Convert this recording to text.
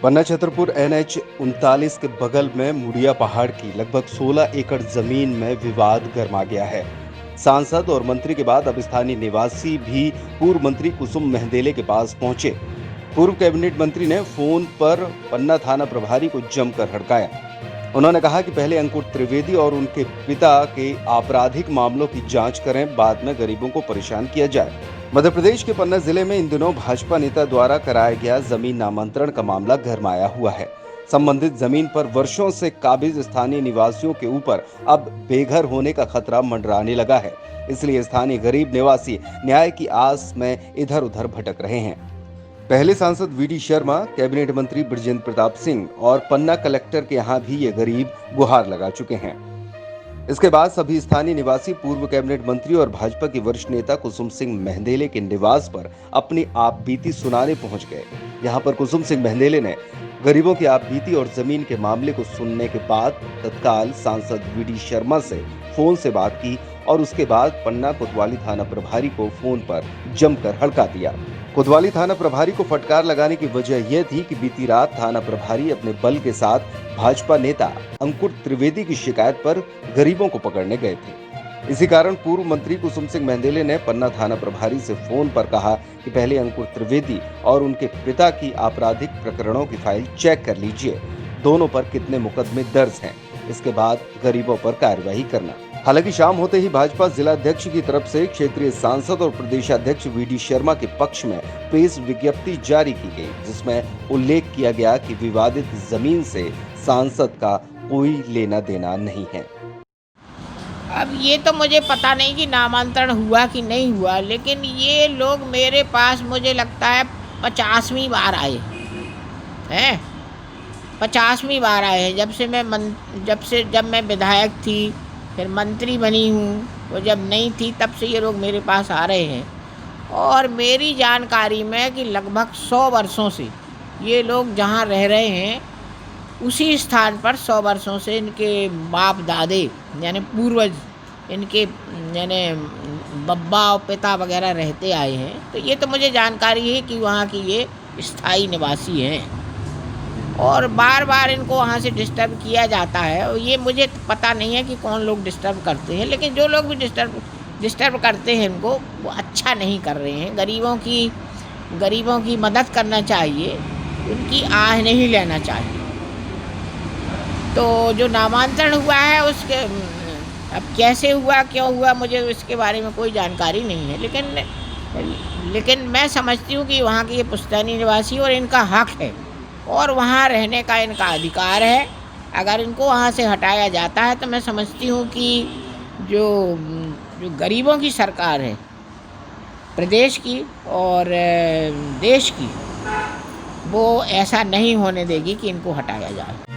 Panna Chhatarpur NH 39 के बगल में मुड़िया पहाड़ की लगभग 16 एकड़ जमीन में विवाद गर्मा गया है। सांसद और मंत्री के बाद अब स्थानीय निवासी भी पूर्व मंत्री कुसुम मेहंदेले के पास पहुंचे। पूर्व कैबिनेट मंत्री ने फोन पर पन्ना थाना प्रभारी को जमकर हड़काया। उन्होंने कहा कि पहले अंकुर त्रिवेदी और उनके पिता के आपराधिक मामलों की जांच करें, बाद में गरीबों को परेशान किया जाए। मध्य प्रदेश के पन्ना जिले में इन दिनों भाजपा नेता द्वारा कराया गया जमीन नामांतरण का मामला गरमाया हुआ है। संबंधित जमीन पर वर्षों से काबिज स्थानीय निवासियों के ऊपर अब बेघर होने का खतरा मंडराने लगा है। इसलिए स्थानीय गरीब निवासी न्याय की आस में इधर उधर भटक रहे हैं। पहले सांसद VD शर्मा, कैबिनेट मंत्री बृजेंद्र प्रताप सिंह और पन्ना कलेक्टर के यहाँ भी ये गरीब गुहार लगा चुके हैं। इसके बाद सभी स्थानीय निवासी पूर्व कैबिनेट मंत्री और भाजपा के वरिष्ठ नेता कुसुम सिंह मेहंदेले के निवास पर अपनी आपबीती सुनाने पहुंच गए। यहां पर कुसुम सिंह मेहंदेले ने गरीबों की आपबीती और जमीन के मामले को सुनने के बाद तत्काल सांसद VD शर्मा से फोन से बात की और उसके बाद पन्ना कोतवाली थाना प्रभारी को फोन पर जमकर हड़का दिया। कोतवाली थाना प्रभारी को फटकार लगाने की वजह यह थी कि बीती रात थाना प्रभारी अपने बल के साथ भाजपा नेता अंकुर त्रिवेदी की शिकायत पर गरीबों को पकड़ने गए थे। इसी कारण पूर्व मंत्री कुसुम सिंह मेहंदेले ने पन्ना थाना प्रभारी से फोन पर कहा कि पहले अंकुर त्रिवेदी और उनके पिता की आपराधिक प्रकरणों की फाइल चेक कर लीजिए, दोनों पर कितने मुकदमे दर्ज हैं, इसके बाद गरीबों पर कार्रवाई करना। हालांकि शाम होते ही भाजपा जिलाध्यक्ष की तरफ से क्षेत्रीय सांसद और प्रदेशाध्यक्ष VD शर्मा के पक्ष में प्रेस विज्ञप्ति जारी की गई, जिसमें उल्लेख किया गया कि विवादित जमीन से सांसद का कोई लेना देना नहीं है। अब ये तो मुझे पता नहीं कि नामांतरण हुआ कि नहीं हुआ, लेकिन ये लोग मेरे पास मुझे लगता है 50वीं बार आए हैं। 50वीं बार आए हैं जब मैं विधायक थी, फिर मंत्री बनी हूँ, वो जब नहीं थी तब से ये लोग मेरे पास आ रहे हैं। और मेरी जानकारी में कि लगभग 100 वर्षों से ये लोग जहाँ रह रहे हैं उसी स्थान पर 100 वर्षों से इनके बाप दादे यानी पूर्वज, इनके यानी बब्बा और पिता वगैरह रहते आए हैं। तो ये तो मुझे जानकारी है कि वहाँ की ये स्थायी निवासी हैं और बार बार इनको वहाँ से डिस्टर्ब किया जाता है। और ये मुझे पता नहीं है कि कौन लोग डिस्टर्ब करते हैं, लेकिन जो लोग भी डिस्टर्ब करते हैं इनको, वो अच्छा नहीं कर रहे हैं। गरीबों की मदद करना चाहिए, उनकी आह नहीं लेना चाहिए। तो जो नामांतरण हुआ है उसके अब कैसे हुआ, क्यों हुआ, मुझे इसके बारे में कोई जानकारी नहीं है। लेकिन मैं समझती हूँ कि वहाँ के ये पुश्तैनी निवासी और इनका हक है और वहाँ रहने का इनका अधिकार है। अगर इनको वहाँ से हटाया जाता है तो मैं समझती हूँ कि जो गरीबों की सरकार है प्रदेश की और देश की, वो ऐसा नहीं होने देगी कि इनको हटाया जाए।